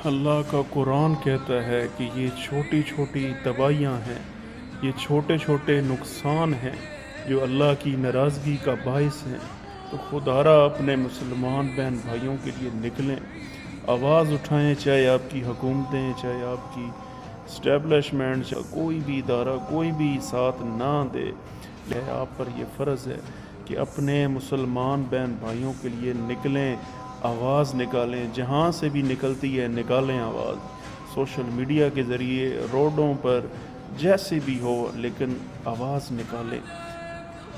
اللہ کا قرآن کہتا ہے کہ یہ چھوٹی چھوٹی تباہیاں ہیں، یہ چھوٹے چھوٹے نقصان ہیں جو اللہ کی ناراضگی کا باعث ہیں۔ تو خدارا اپنے مسلمان بہن بھائیوں کے لیے نکلیں، آواز اٹھائیں، چاہے آپ کی حکومتیں، چاہے آپ کی اسٹیبلشمنٹ، چاہے کوئی بھی ادارہ کوئی بھی ساتھ نہ دے، لیکن آپ پر یہ فرض ہے کہ اپنے مسلمان بہن بھائیوں کے لیے نکلیں، آواز نکالیں، جہاں سے بھی نکلتی ہے نکالیں آواز، سوشل میڈیا کے ذریعے، روڈوں پر، جیسے بھی ہو، لیکن آواز نکالیں،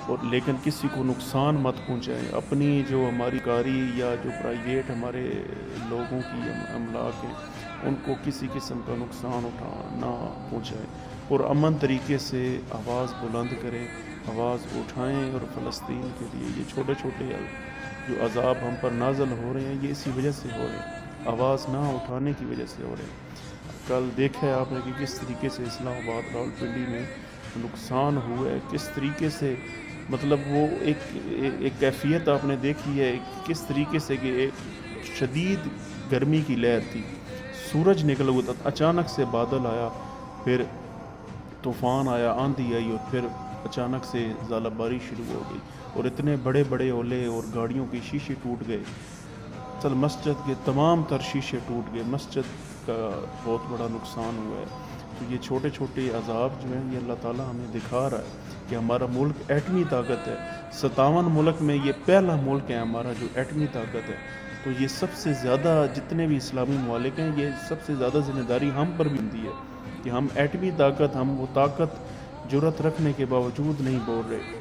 اور لیکن کسی کو نقصان مت پہنچائیں۔ اپنی جو ہماری کاری یا جو پرائیویٹ ہمارے لوگوں کی املاک ہیں ان کو کسی قسم کا نقصان نہ پہنچائیں، اور امن طریقے سے آواز بلند کریں، آواز اٹھائیں، اور فلسطین کے لیے یہ چھوٹے چھوٹے جو عذاب ہم پر نازل ہو رہے ہیں یہ اسی وجہ سے ہو رہے ہیں، آواز نہ اٹھانے کی وجہ سے ہو رہے ہیں۔ کل دیکھا ہے آپ نے کہ کس طریقے سے اسلام آباد، راولپنڈی میں نقصان ہوا ہے، کس طریقے سے، مطلب وہ ایک کیفیت آپ نے دیکھی ہے، کس طریقے سے کہ ایک شدید گرمی کی لہر تھی، سورج نکل ہوا تھا، اچانک سے بادل آیا، پھر طوفان آیا، آندھی آئی، اور پھر اچانک سے ژالہ باری شروع ہو گئی، اور اتنے بڑے بڑے اولے، اور گاڑیوں کے شیشے ٹوٹ گئے، چل مسجد کے تمام تر شیشے ٹوٹ گئے، مسجد کا بہت بڑا نقصان ہوا ہے۔ تو یہ چھوٹے چھوٹے عذاب جو ہیں یہ اللہ تعالیٰ ہمیں دکھا رہا ہے کہ ہمارا ملک ایٹمی طاقت ہے، 57 ملک میں یہ پہلا ملک ہے ہمارا جو ایٹمی طاقت ہے۔ تو یہ سب سے زیادہ، جتنے بھی اسلامی ممالک ہیں، یہ سب سے زیادہ ذمہ داری ہم پر بھی بنتی ہے کہ ہم ایٹمی طاقت، ہم وہ طاقت جرأت رکھنے کے باوجود نہیں بول رہے،